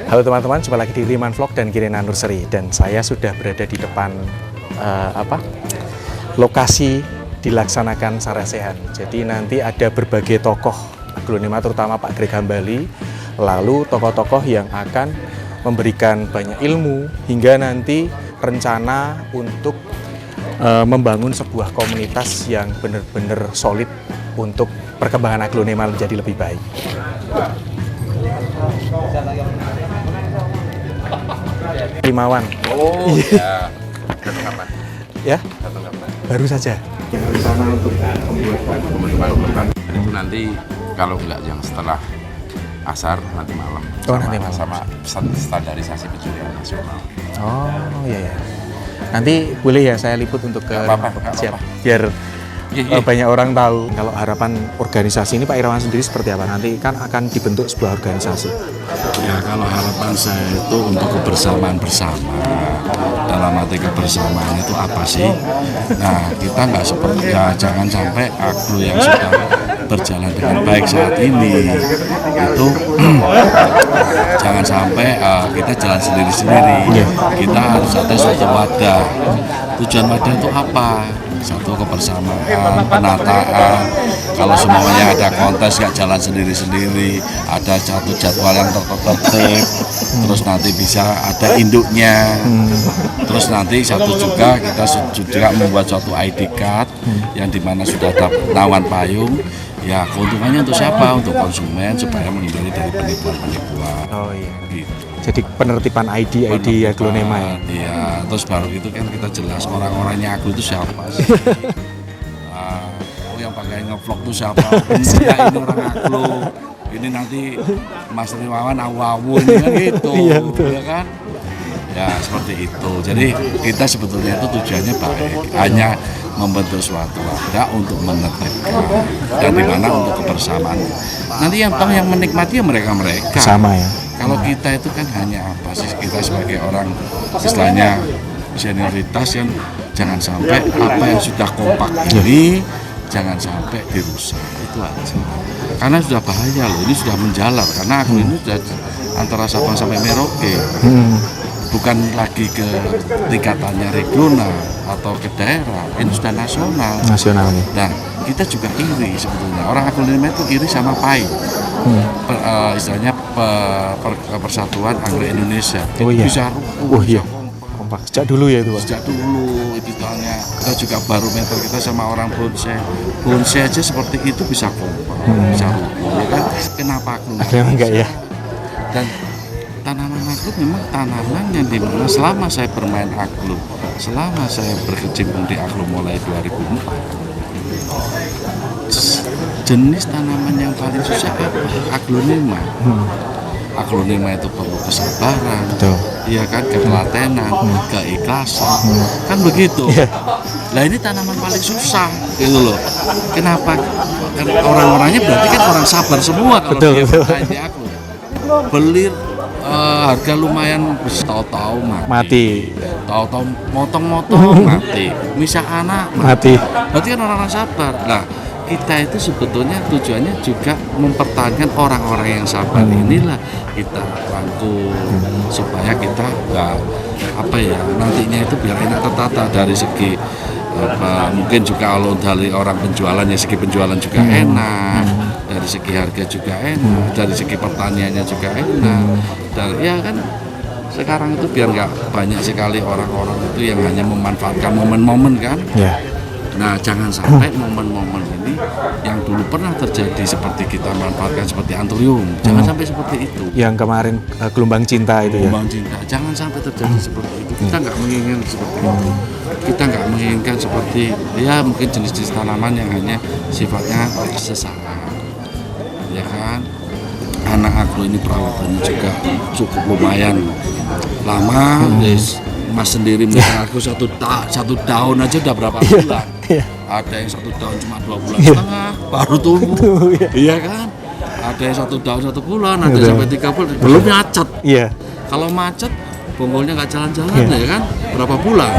Halo teman-teman, jumpa lagi di Riman Vlog dan Kirina Nursery, dan saya sudah berada di depan lokasi dilaksanakan Sarah Sehat. Jadi nanti ada berbagai tokoh aglonema, terutama Pak Greg Hambali, lalu tokoh-tokoh yang akan memberikan banyak ilmu hingga nanti rencana untuk membangun sebuah komunitas yang benar-benar solid untuk perkembangan aglonema menjadi lebih baik. Limawan. Oh iya. Datang kapan? Ya, Datang kapan? baru saja. Rencana untuk Pembentukan. Itu nanti kalau enggak yang setelah asar nanti malam. Oh, nanti malam. Sama standarisasi pencurian nasional. Oh iya ya. Nanti boleh ya saya liput untuk ke siap biar banyak orang tahu. Kalau harapan organisasi ini Pak Irawan sendiri seperti apa? Nanti kan akan dibentuk sebuah organisasi. Ya, kalau harapan saya itu untuk kebersamaan bersama. Dalam arti kebersamaan itu apa sih? Nah, kita nggak seperti ya, jangan sampai aglo yang sudah berjalan dengan baik saat ini itu jangan sampai kita jalan sendiri-sendiri. Kita harus ada suatu wadah. Tujuan wadah itu apa? Satu kebersamaan, penataan. Kalau semuanya ada kontes nggak jalan sendiri-sendiri, ada satu jadwal yang tertib, terus nanti bisa ada induknya, terus nanti satu juga kita juga membuat suatu ID card yang dimana sudah ada penawan payung. Ya, keuntungannya untuk siapa? Untuk konsumen supaya menghindari dari penipuan-penipuan. Oh iya. Gitu. Jadi penertiban ID aglonema ya. Iya, terus baru itu kan kita jelas orang-orangnya aglo itu siapa sih? Yang pakai ngevlog itu siapa? Ya, ini orang aglo. Ini nanti Mas Rimawan awu-awu ini kan gitu. Iya, betul. Ya kan? Ya seperti itu. Jadi kita sebetulnya itu tujuannya baik, hanya membentuk suatu wadah untuk menertibkan dan dimana untuk kebersamaan. Nanti yang menikmati ya mereka-mereka. Sama ya. Kalau kita itu kan hanya apa sih, kita sebagai orang istilahnya senioritas yang jangan sampai apa yang sudah kompak ini jangan sampai dirusak, itu aja. Karena sudah bahaya loh, ini sudah menjalar karena aglo ini sudah antara Sabang sampai Merauke. Bukan lagi ke tingkatannya regional atau ke daerah, ini sudah nasional. Nasional nih. Nah, kita juga iri sebetulnya. Orang aglonema itu iri sama PAI. Istilahnya Persatuan Anggrek Indonesia. Oh iya. Bisa Oh iya. Kompak sejak dulu ya itu, Pak. sejak dulu itu tanya. Kita juga barometer kita sama orang bonsai aja seperti itu bisa kompak, bisa rukun, ya kan? Kenapa aglonema? Aglonema enggak ya? Dan tanaman aglo memang tanaman yang dimana selama saya bermain aglo, selama saya berkecimpung di aglo mulai 2004, jenis tanaman yang paling susah apa? Aglonema. Aglonema itu perlu kesabaran, iya kan, ketelatenan, keikhlasan, kan begitu. Nah ini tanaman paling susah, gitu loh. Kenapa? Orang-orangnya berarti kan orang sabar semua kalau dia bermain di aglo. Belir harga lumayan, tahu-tahu mati. Tahu-tahu motong-motong mati. Misal anak mati. Berarti kan orang-orang sabar. Nah, kita itu sebetulnya tujuannya juga mempertahankan orang-orang yang sabar. Inilah kita rangkul supaya kita nggak nantinya itu biar enak tertata dari segi mungkin juga kalau dari orang penjualan ya segi penjualan juga enak, dari segi harga juga enak, dari segi pertaniannya juga enak, dan ya kan sekarang itu biar nggak banyak sekali orang-orang itu yang hanya memanfaatkan momen-momen kan. Nah, jangan sampai momen-momen ini yang dulu pernah terjadi seperti kita manfaatkan seperti anturium, jangan sampai seperti itu. Yang kemarin gelombang cinta itu ya. Gelombang cinta, jangan sampai terjadi seperti itu. Kita nggak menginginkan seperti itu. Kita nggak menginginkan seperti ya mungkin jenis-jenis tanaman yang hanya sifatnya sesaat, ya kan. anak aglo ini perawatannya juga cukup lumayan lama. Mas sendiri megang aglo satu tahun aja udah berapa bulan. Ada yang 1 tahun cuma 2 bulan setengah baru tumbuh. Iya kan? Ada yang 1 tahun 1 bulan, ada yang sampai 3 bulan. Belum macet. Kalau macet bonggolnya nggak jalan-jalan ya kan? Berapa bulan?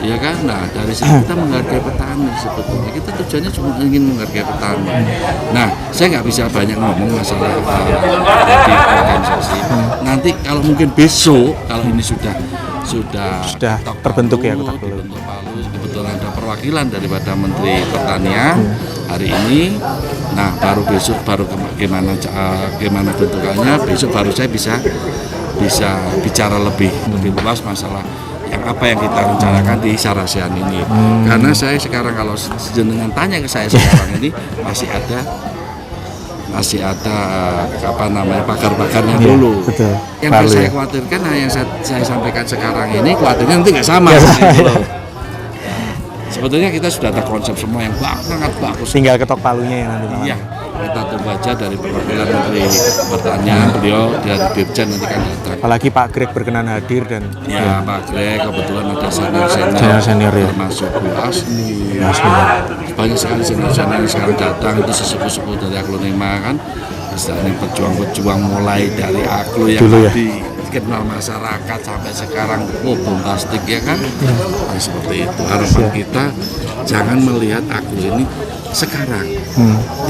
Ya kan, nah dari sini kita menghargai petani sebetulnya. Kita tujuannya cuma ingin menghargai petani. Nah, saya nggak bisa banyak ngomong masalah di organisasi. Nanti kalau mungkin besok, kalau ini sudah terbentuk ya kotak palu. Kebetulan ada perwakilan daripada Menteri Pertanian hari ini. Nah, baru besok gimana bentukannya. Besok baru saya bisa bicara lebih luas masalah apa yang kita rencanakan di Sarasehan ini. Karena saya sekarang kalau jenengan tanya ke saya sekarang ini masih ada pakar-pakarnya dulu. Betul. Yang saya khawatirkan, yang saya sampaikan sekarang ini khawatirnya nanti nggak sama. Sebetulnya kita sudah ada konsep semua yang sangat bagus. Tinggal ketok palunya ya nanti. Iya. Kita tunggu aja dari perwakilan Menteri Pertanian, beliau dari Dirjen nanti kan datang. Apalagi Pak Greg berkenan hadir dan Pak Greg kebetulan ada senior ya. Termasuk Bu Asni. Banyak sekali senior yang sekarang datang, itu sesepuh-sepuh dari Aglonema kan. Istilahnya pejuang-pejuang mulai dari aglo yang dikenal masyarakat sampai sekarang bombastik ya kan. Nah, seperti itu harapan kita, jangan melihat aglo ini sekarang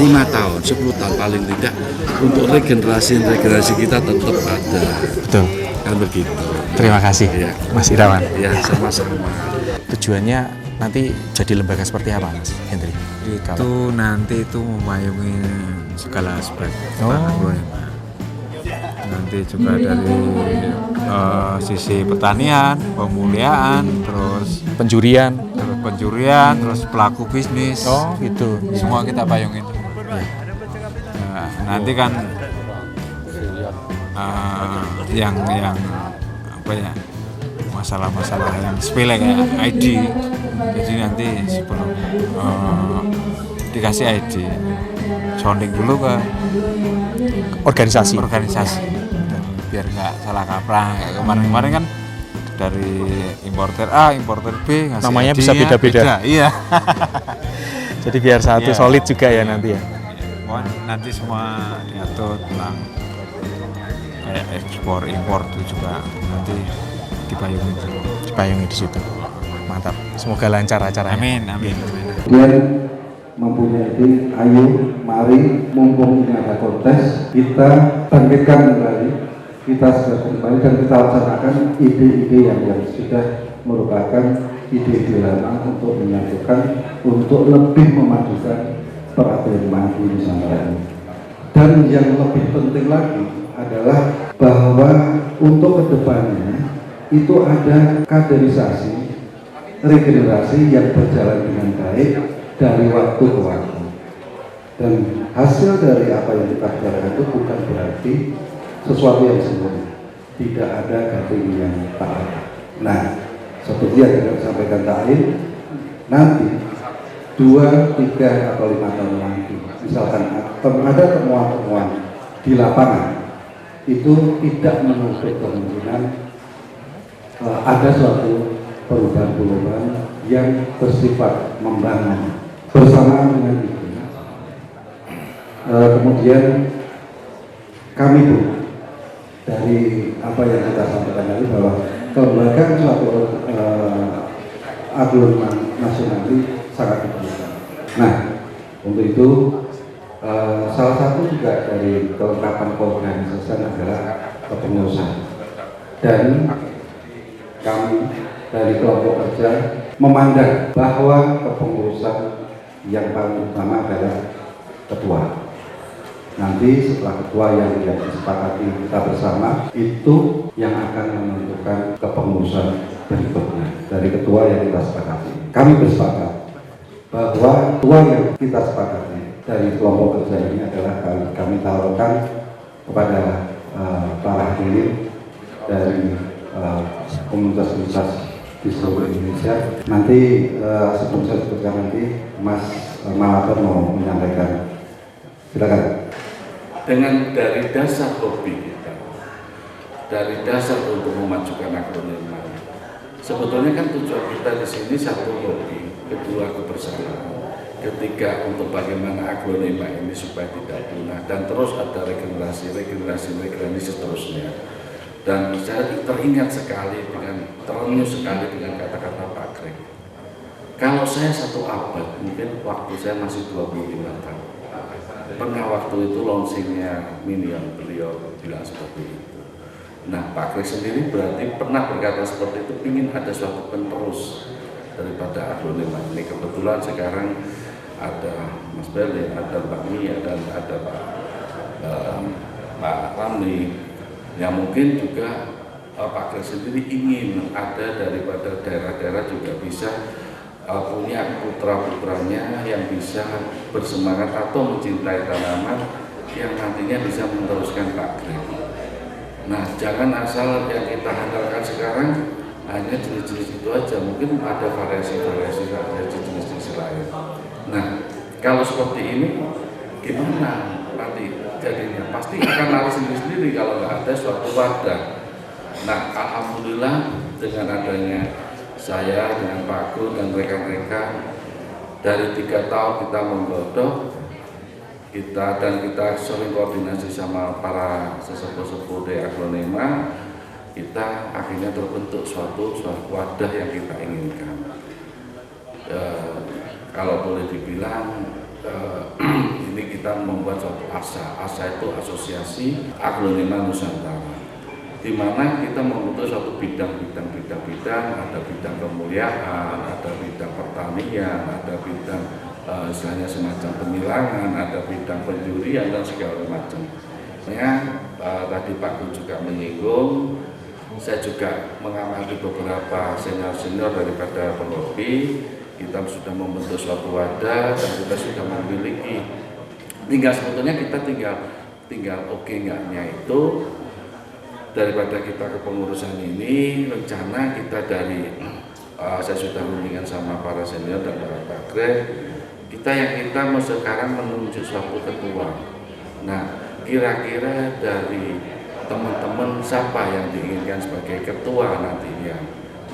5 tahun, 10 tahun paling tidak, untuk regenerasi kita tetap ada. Betul. Kan begitu. Terima kasih Mas Irawan. Ya, sama-sama. Tujuannya nanti jadi lembaga seperti apa Mas Hendri? Itu nanti itu memayungi segala aspek agronomik. Nanti juga dari sisi pertanian, pemuliaan, terus penjurian, terus pelaku bisnis. Oh gitu. Semua kita payungin. Nah, nanti kan yang apa ya, masalah-masalah yang sepele kayak ID. Jadi nanti sebelum dikasih ID, sounding dulu ke organisasi biar nggak salah kaprah. Kayak kemarin kan dari importer A, importer B, ngasih namanya ID bisa beda-beda. Iya. Jadi biar satu solid juga ya nanti ya. Nanti semua diatur tentang kayak ekspor impor itu juga nanti dipayungi di situ. Mantap. Semoga lancar acaranya. Amin. Kemudian mempunyai ide, ayo mari mumpung ini ada kontes, kita bangkitkan kembali, kita segarkan kembali dan kita laksanakan ide-ide yang sudah merupakan ide-ide lama untuk menyatukan, untuk lebih memajukan peragroniman di Nusantara ini. Dan yang lebih penting lagi adalah bahwa untuk kedepannya itu ada kaderisasi, regenerasi yang berjalan dengan baik dari waktu ke waktu. Dan hasil dari apa yang kita bicarakan itu bukan berarti sesuatu yang sempurna. Tidak ada gathering yang tak ada. Nah, seperti yang kita sampaikan tadi, nanti 2, 3, atau 5 tahun lagi, misalkan ada temuan-temuan di lapangan, itu tidak menutup kemungkinan ada suatu perubahan-perubahan yang bersifat membangun. Bersamaan dengan itu, kemudian kami pun dari apa yang kita sampaikan tadi bahwa kelembagaan suatu aglonema nasional ini sangat diperlukan. Nah, untuk itu salah satu juga dari kelengkapan keorganisasian adalah kepengurusan. Dan kami dari kelompok kerja memandang bahwa kepengurusan yang paling utama adalah ketua. Nanti setelah ketua yang disepakati kita bersama, itu yang akan menentukan kepengurusan berikutnya dari ketua yang kita sepakati. Kami bersepakat bahwa ketua yang kita sepakati dari kelompok kerja ini adalah kami tawarkan kepada para hadirin dari komunitas-komunitas di seluruh Indonesia. Nanti sebelum saya sebutkan nanti Mas Malabar mau menyampaikan. Silakan. dengan dari dasar hobi kita, dari dasar untuk memajukan aglonema. Sebetulnya kan tujuan kita di sini satu hobi, kedua kebersamaan, ketiga untuk bagaimana aglonema ini supaya tidak punah dan terus ada regenerasi seterusnya. Dan saya teringat sekali terenyuh sekali dengan kata-kata Pak Greg. Kalau saya 1 abad, mungkin waktu saya masih 25 tahun. Pernah waktu itu launchingnya Minion, beliau bilang seperti itu. Nah, Pak Greg sendiri berarti pernah berkata seperti itu, ingin ada suatu penerus daripada aglonema ini. Kebetulan sekarang ada Mas Berli, ada Mbak Mia, dan ada Pak Ramli. Ya mungkin juga Pak Greg sendiri ingin ada daripada daerah-daerah juga bisa punya putra-putranya yang bisa bersemangat atau mencintai tanaman yang nantinya bisa meneruskan Pak Greg. Nah, jangan asal yang kita handalkan sekarang hanya jenis-jenis itu aja, mungkin ada variasi-variasi jenis-jenis lain. Nah, kalau seperti ini gimana nanti jadinya? Pasti akan lari sendiri-sendiri kalau nggak ada suatu wadah. Nah, alhamdulillah dengan adanya saya dengan Pak Gun dan rekan-rekan dari 3 tahun kita menggodok kita sering koordinasi sama para sesepuh-sepuh di aglonema, kita akhirnya terbentuk suatu wadah yang kita inginkan. Kalau boleh dibilang ini kita membuat suatu ASA itu Asosiasi Aglonema Nusantara, di mana kita membentuk suatu bidang-bidang, ada bidang kemuliaan, ada bidang pertanian, ada bidang istilahnya semacam penilangan, ada bidang penjurian dan segala macam. Tadi Pak Gun juga menyinggung, saya juga mengamati beberapa senior-senior daripada penghobi. Kita sudah membentuk suatu wadah dan kita sudah memiliki. Sebetulnya kita tinggal oke enggaknya itu daripada kita kepengurusan ini. Rencana kita saya sudah bimbingan sama para senior dan para Pak Greg. Kita sekarang menunjuk suatu ketua. Nah, kira-kira dari teman-teman siapa yang diinginkan sebagai ketua nantinya?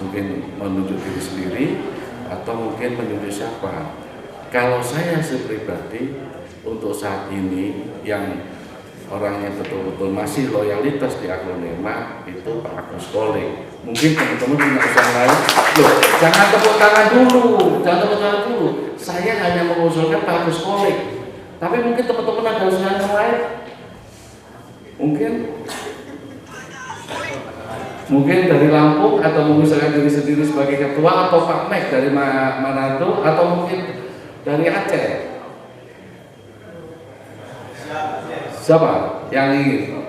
Mungkin menunjuk diri sendiri atau mungkin menunjuk siapa? Kalau saya pribadi untuk saat ini yang orangnya betul-betul masih loyalitas di aglonema itu Pak Agus Kolik. Mungkin teman-teman punya usaha lain. Loh, jangan tepuk tangan dulu. Saya hanya mengusulkan Pak Agus Kolik. Tapi mungkin teman-teman ada usaha yang lain. Mungkin dari Lampung atau mengusulkan diri sendiri sebagai ketua, atau Pak Mek dari Manado, atau mungkin dari Aceh. Siapa yang ingin?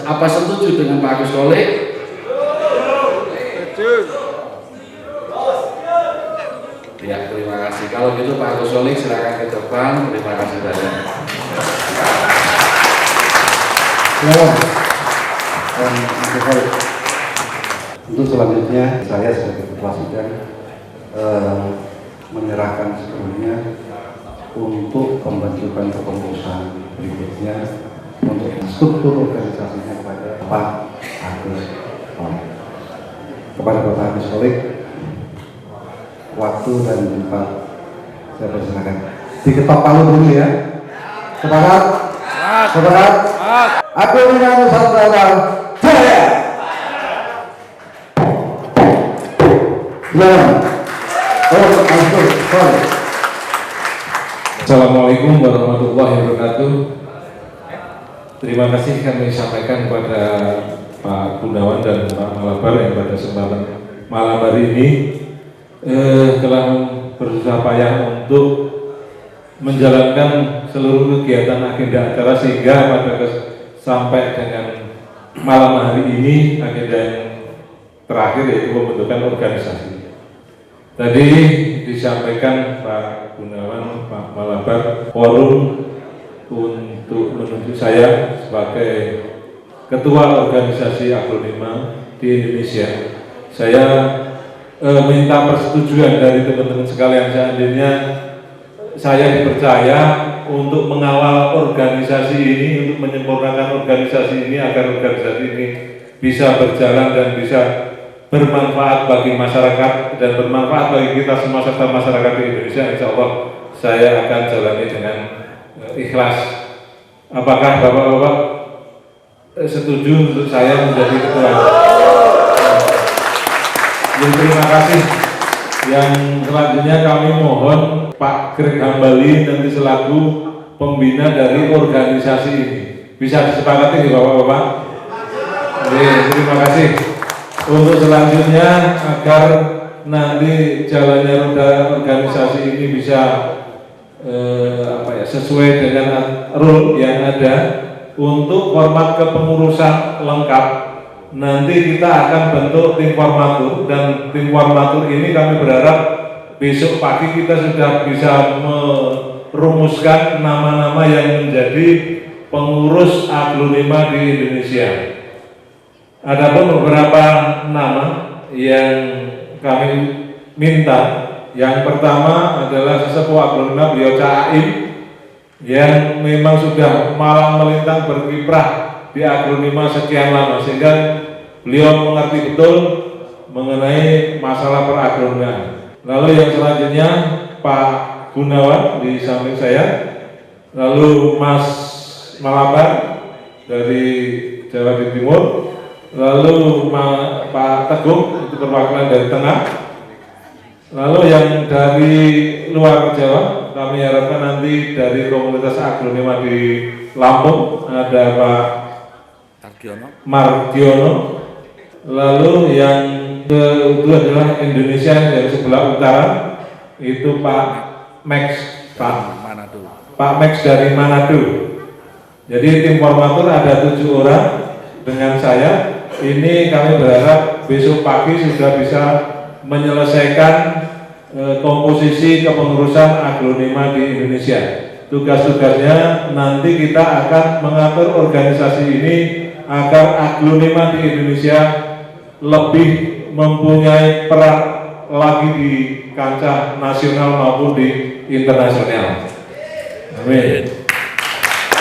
Apa setuju dengan Pak Agus Kolik? Ya, terima kasih. Kalau gitu Pak Agus Kolik silakan ke depan. Terima kasih banyak. Untuk selanjutnya saya sebagai ketua sidang menyerahkan sepenuhnya untuk pembentukan kepengurusan berikutnya untuk struktur organisasinya kepada Pak Agus Kolik. Kepada Bapak Agus Kolik, waktu dan tempat saya persilakan. Diketok palu dulu ya. Sepakat? Sepakat? Aglonema Nusantara Jaya. Assalamualaikum warahmatullahi wabarakatuh. Terima kasih kami sampaikan kepada Pak Gunawan dan Pak Malabar yang pada kesempatan malam hari ini telah berusaha payah untuk menjalankan seluruh kegiatan agenda acara sehingga sampai dengan malam hari ini agenda yang terakhir yaitu pembentukan organisasi. Tadi disampaikan Pak Gunawan, Pak Malabar, forum untuk menunjuk saya sebagai ketua organisasi aglonema di Indonesia. Saya minta persetujuan dari teman-teman sekalian, seandainya saya dipercaya untuk mengawal organisasi ini, untuk menyempurnakan organisasi ini agar organisasi ini bisa berjalan dan bisa bermanfaat bagi masyarakat dan bermanfaat bagi kita semua serta masyarakat di Indonesia. Insya Allah saya akan jalani dengan ikhlas. Apakah Bapak-Bapak setuju untuk saya menjadi ketua? Terima kasih. Yang selanjutnya kami mohon Pak Greg Hambali nanti selaku pembina dari organisasi ini. Bisa disepakati Bapak-Bapak? Terima kasih. Untuk selanjutnya agar nanti jalannya roda organisasi ini bisa sesuai dengan rule yang ada, untuk format kepengurusan lengkap nanti kita akan bentuk tim formatur, dan tim formatur ini kami berharap besok pagi kita sudah bisa merumuskan nama-nama yang menjadi pengurus Aglonema di Indonesia. Adapun beberapa nama yang kami minta, yang pertama adalah sesepuh Aglonema beliau Cak Aim yang memang sudah malang melintang berkiprah di Aglonema sekian lama sehingga beliau mengerti betul mengenai masalah per-aglonema. Lalu yang selanjutnya Pak Gunawan di samping saya, lalu Mas Malabar dari Jawa Timur, lalu Pak Teguh itu perwakilan dari tengah, lalu yang dari luar Jawa kami harapkan nanti dari komunitas aglonema di Lampung ada Pak Mardiono, lalu yang kedua adalah Indonesia yang sebelah utara itu Pak Max dari Manado. Jadi tim formatur ada 7 orang dengan saya. Ini kami berharap besok pagi sudah bisa menyelesaikan komposisi kepengurusan aglonema di Indonesia. Tugas-tugasnya nanti kita akan mengatur organisasi ini agar aglonema di Indonesia lebih mempunyai peran lagi di kancah nasional maupun di internasional. Amin.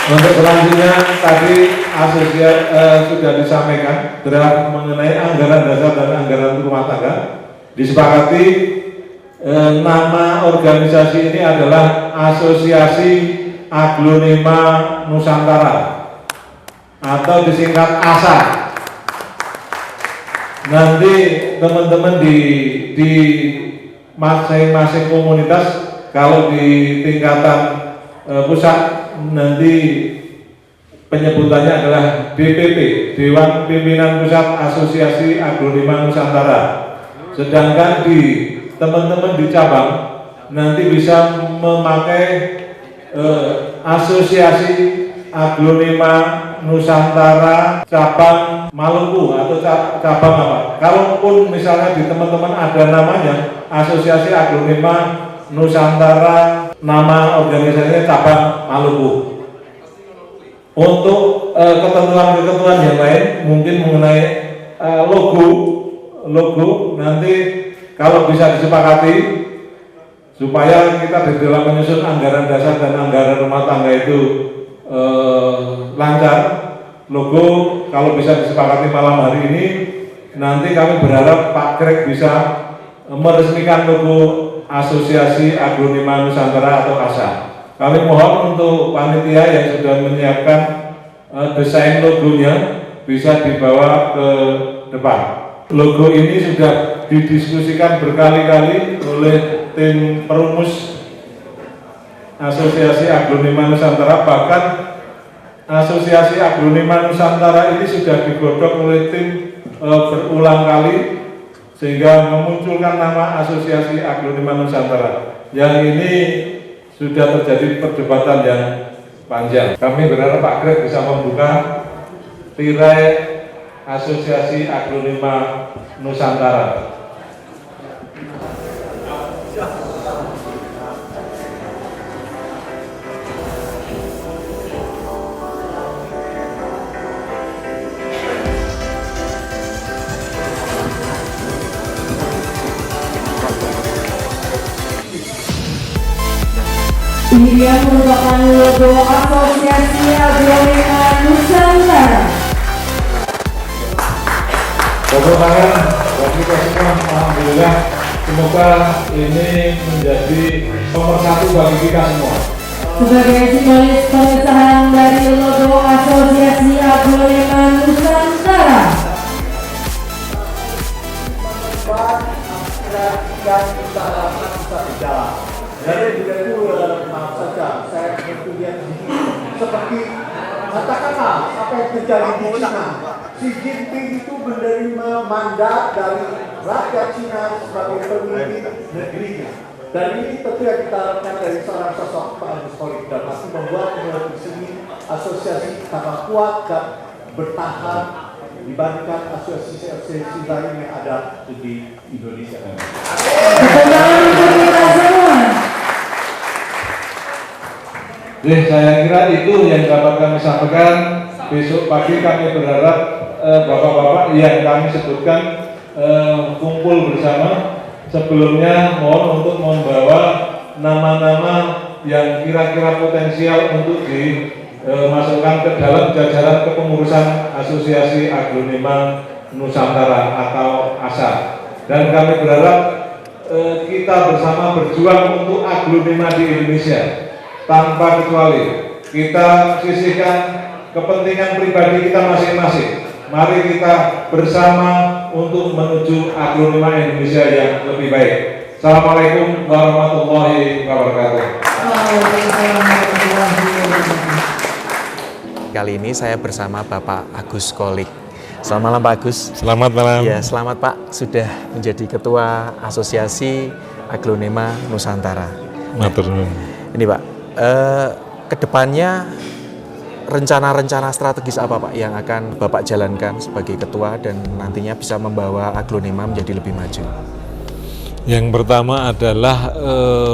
Untuk selanjutnya tadi sudah disampaikan draft mengenai anggaran dasar dan anggaran rumah tangga. Disepakati nama organisasi ini adalah Asosiasi Aglonema Nusantara atau disingkat ASA. Nanti teman-teman di masing-masing komunitas, kalau di tingkatan pusat nanti penyebutannya adalah DPP, Dewan Pimpinan Pusat Asosiasi Aglonema Nusantara. Sedangkan di teman-teman di cabang nanti bisa memakai Asosiasi Aglonema Nusantara cabang Maluku atau cabang apa. Kalaupun misalnya di teman-teman ada namanya Asosiasi Aglonema Nusantara, nama organisasinya cabang Maluku. Untuk ketentuan-ketentuan yang lain mungkin mengenai logo nanti kalau bisa disepakati supaya kita di dalam menyusun anggaran dasar dan anggaran rumah tangga itu lancar. Logo kalau bisa disepakati malam hari ini, nanti kami berharap Pak Greg bisa meresmikan logo Asosiasi Aglonema Nusantara atau ASA. Kami mohon untuk panitia yang sudah menyiapkan desain logonya bisa dibawa ke depan. Logo ini sudah didiskusikan berkali-kali oleh tim perumus Asosiasi Aglonema Nusantara, bahkan Asosiasi Aglonema Nusantara ini sudah digodok oleh tim berulang kali sehingga memunculkan nama Asosiasi Aglonema Nusantara. Yang ini sudah terjadi perdebatan yang panjang. Kami berharap Pak Greg bisa membuka tirai Asosiasi Aglonema Nusantara. Ini dia merupakan logo Asosiasi Aglonema Nusantara. Tepuk tangan buat kita semua, alhamdulillah. Semoga ini menjadi nomor satu bagi kita semua. Sebagai simbolis pengesahan dari logo Asosiasi Aglonema Nusantara. Yang kita harapkan bisa berjalan. Jadi tidak dulu dalam maaf saja, saya kemudian seperti katakanlah apa yang terjadi di Cina. Xi Jinping itu menerima mandat dari rakyat Cina sebagai pemimpin negerinya. Dan ini tentu yang kita harapkan dari seorang sosok Pak Agus Kolik dan masih membuat seni asosiasi tambah kuat dan bertahan dibandingkan asosiasi lain yang ada di Indonesia. Jadi saya kira itu yang dapat kami sampaikan. Besok pagi kami berharap bapak-bapak yang kami sebutkan kumpul bersama. Sebelumnya mohon untuk membawa nama-nama yang kira-kira potensial untuk dimasukkan ke dalam jajaran kepengurusan Asosiasi Aglonema Nusantara atau ASA. Dan kami berharap kita bersama berjuang untuk aglonema di Indonesia tanpa kecuali. Kita sisihkan kepentingan pribadi kita masing-masing. Mari kita bersama untuk menuju aglonema Indonesia yang lebih baik. Assalamualaikum warahmatullahi wabarakatuh. Kali ini saya bersama Bapak Agus Kolik. Selamat malam Pak Agus. Selamat malam. Ya, selamat Pak sudah menjadi Ketua Asosiasi Aglonema Nusantara. Matur nuwun. Ini Pak, kedepannya rencana-rencana strategis apa Pak yang akan Bapak jalankan sebagai Ketua dan nantinya bisa membawa aglonema menjadi lebih maju? Yang pertama adalah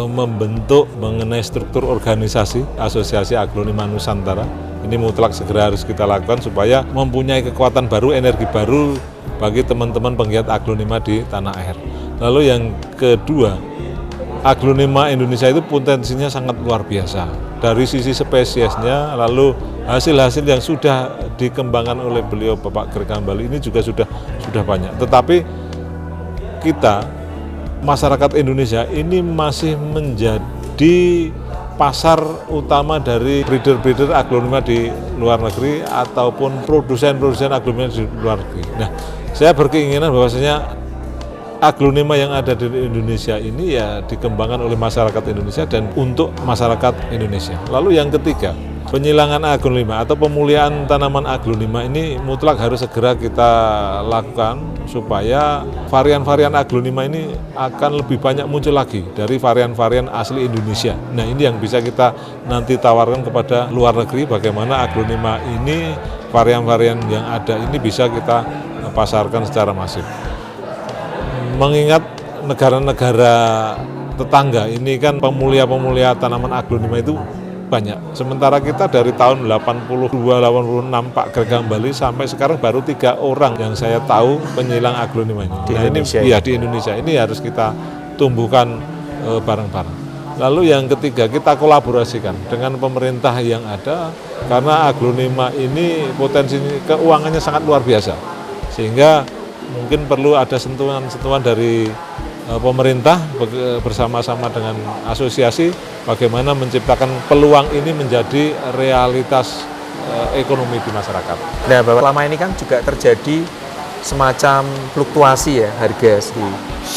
membentuk mengenai struktur organisasi Asosiasi Aglonema Nusantara. Ini mutlak segera harus kita lakukan supaya mempunyai kekuatan baru, energi baru bagi teman-teman penggiat aglonema di tanah air. Lalu yang kedua, aglonema Indonesia itu potensinya sangat luar biasa. Dari sisi spesiesnya, lalu hasil-hasil yang sudah dikembangkan oleh beliau Bapak Greg Hambali ini juga sudah banyak. Tetapi kita masyarakat Indonesia ini masih menjadi pasar utama dari breeder-breeder aglonema di luar negeri ataupun produsen-produsen aglonema di luar negeri. Nah, saya berkeinginan bahwasanya aglonema yang ada di Indonesia ini ya dikembangkan oleh masyarakat Indonesia dan untuk masyarakat Indonesia. Lalu yang ketiga, penyilangan aglonema atau pemulihan tanaman aglonema ini mutlak harus segera kita lakukan supaya varian-varian aglonema ini akan lebih banyak muncul lagi dari varian-varian asli Indonesia. Nah, ini yang bisa kita nanti tawarkan kepada luar negeri bagaimana aglonema ini, varian-varian yang ada ini bisa kita pasarkan secara masif. Mengingat negara-negara tetangga ini kan pemulia tanaman aglonema itu banyak. Sementara kita dari tahun 82-86 Pak Greg Hambali sampai sekarang baru 3 orang yang saya tahu penyilang aglonema ini. Di Indonesia, ini ya di Indonesia ini harus kita tumbuhkan bareng-bareng. Lalu yang ketiga, kita kolaborasikan dengan pemerintah yang ada karena aglonema ini potensi keuangannya sangat luar biasa. Sehingga mungkin perlu ada sentuhan-sentuhan dari pemerintah bersama-sama dengan asosiasi bagaimana menciptakan peluang ini menjadi realitas ekonomi di masyarakat. Nah, Bapak, selama ini kan juga terjadi semacam fluktuasi ya harga sih.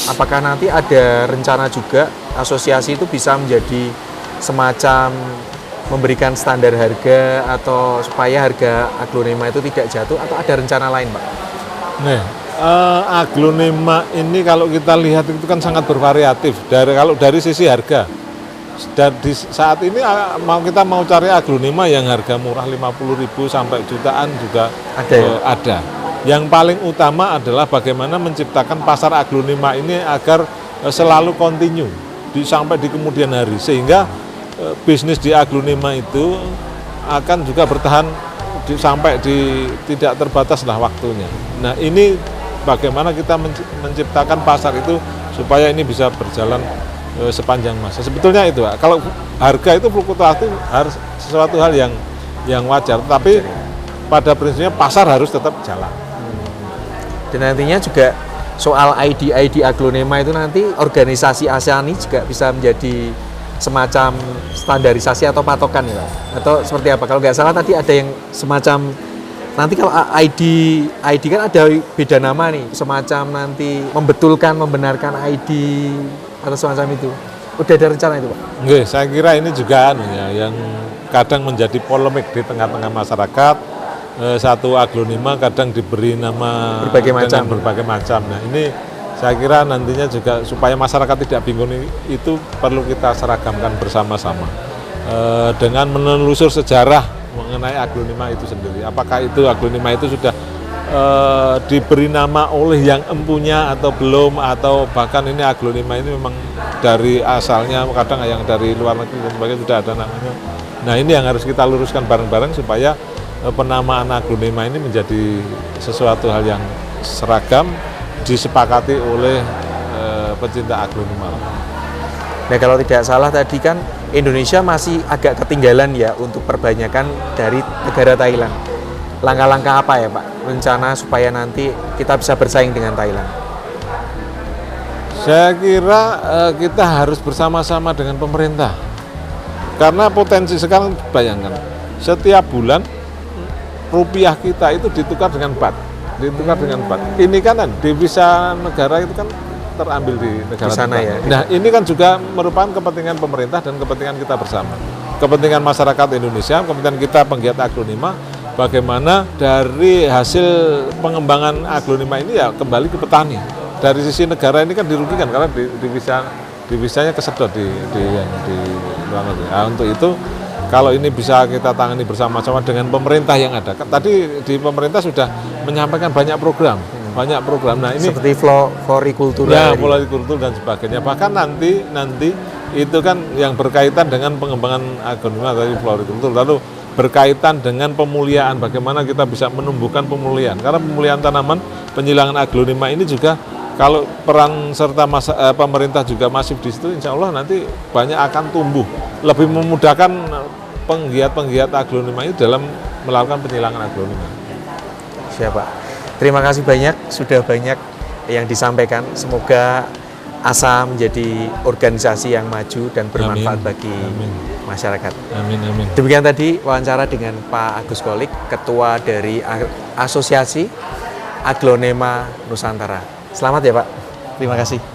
Apakah nanti ada rencana juga asosiasi itu bisa menjadi semacam memberikan standar harga atau supaya harga aglonema itu tidak jatuh atau ada rencana lain, Pak? Nah, aglonema ini kalau kita lihat itu kan sangat bervariatif dari sisi harga. Dan di saat ini kita mau cari aglonema yang harga murah 50.000 sampai jutaan juga ada. Yang paling utama adalah bagaimana menciptakan pasar aglonema ini agar selalu kontinu sampai di kemudian hari sehingga bisnis di aglonema itu akan juga bertahan sampai tidak terbatas lah waktunya. Nah, ini bagaimana kita menciptakan pasar itu supaya ini bisa berjalan sepanjang masa. Sebetulnya itu Pak. Kalau harga itu fluktuatif harus sesuatu hal yang wajar, tapi pada prinsipnya pasar harus tetap jalan. Dan nantinya juga soal ID aglonema itu nanti organisasi ASEAN ini juga bisa menjadi semacam standarisasi atau patokan ya Pak? Atau seperti apa? Kalau nggak salah tadi ada yang semacam, nanti kalau ID kan ada beda nama nih, semacam nanti membenarkan ID atau semacam itu. Udah ada rencana itu Pak? Oke, saya kira ini juga yang kadang menjadi polemik di tengah-tengah masyarakat. Satu aglonema kadang diberi nama berbagai macam. Nah ini saya kira nantinya juga supaya masyarakat tidak bingung itu perlu kita seragamkan bersama-sama dengan menelusur sejarah mengenai aglonema itu sendiri. Apakah itu aglonema itu sudah diberi nama oleh yang empunya atau belum, atau bahkan ini aglonema ini memang dari asalnya kadang yang dari luar negeri dan sebagainya sudah ada namanya. Nah ini yang harus kita luruskan bareng-bareng supaya penamaan aglonema ini menjadi sesuatu hal yang seragam, disepakati oleh pecinta aglonema. Nah kalau tidak salah tadi kan Indonesia masih agak ketinggalan ya untuk perbanyakan dari negara Thailand. Langkah-langkah apa ya Pak rencana supaya nanti kita bisa bersaing dengan Thailand? Saya kira kita harus bersama-sama dengan pemerintah. Karena potensi sekarang bayangkan, setiap bulan rupiah kita itu ditukar dengan baht. Ini kan devisa negara itu kan terambil di negara di sana ya. Nah, ini kan juga merupakan kepentingan pemerintah dan kepentingan kita bersama. Kepentingan masyarakat Indonesia, kepentingan kita penggiat aglonema, bagaimana dari hasil pengembangan aglonema ini ya kembali ke petani. Dari sisi negara ini kan dirugikan karena divisanya kesedot di luar negeri. Nah, untuk itu kalau ini bisa kita tangani bersama-sama dengan pemerintah yang ada. Tadi di pemerintah sudah menyampaikan banyak program. Nah ini seperti florikultur, ya, florikultur dan sebagainya. Bahkan nanti itu kan yang berkaitan dengan pengembangan aglonema tadi florikultur. Lalu berkaitan dengan pemuliaan, bagaimana kita bisa menumbuhkan pemulihan. Karena pemulihan tanaman, penyilangan aglonema ini juga kalau peran serta pemerintah juga masif di situ, insya Allah nanti banyak akan tumbuh, lebih memudahkan penggiat aglonema ini dalam melakukan penyilangan aglonema. Siapa? Terima kasih banyak, sudah banyak yang disampaikan. Semoga ASA menjadi organisasi yang maju dan bermanfaat bagi masyarakat. Amin. Demikian tadi wawancara dengan Pak Agus Qolik, Ketua dari Asosiasi Aglonema Nusantara. Selamat ya Pak. Terima kasih.